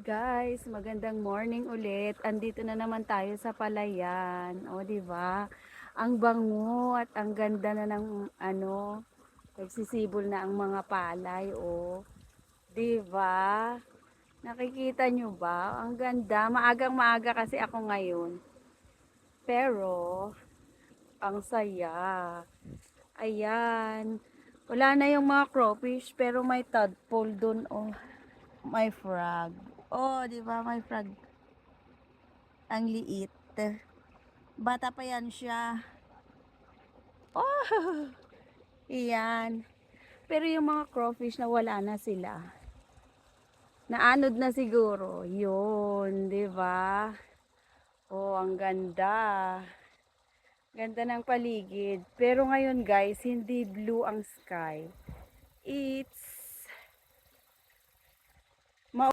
Guys, magandang morning ulit. Andito na naman tayo sa palayan. O, di ba? Ang bango at ang ganda na ng nagsisibol na ang mga palay, o. Di ba? Nakikita nyo ba? Ang ganda. Maagang maaga kasi ako ngayon. Pero, ang saya. Ayan. Wala na yung mga crawfish, pero may tadpole dun, oh. May frog. Oh, di ba? May frog. Ang liit. Bata pa yan siya. Oh, iyan. Pero yung mga crawfish na wala na sila. Naanod na siguro. Yun, di ba? Oh, ang ganda. Ganda ng paligid. Pero ngayon guys, hindi blue ang sky. It's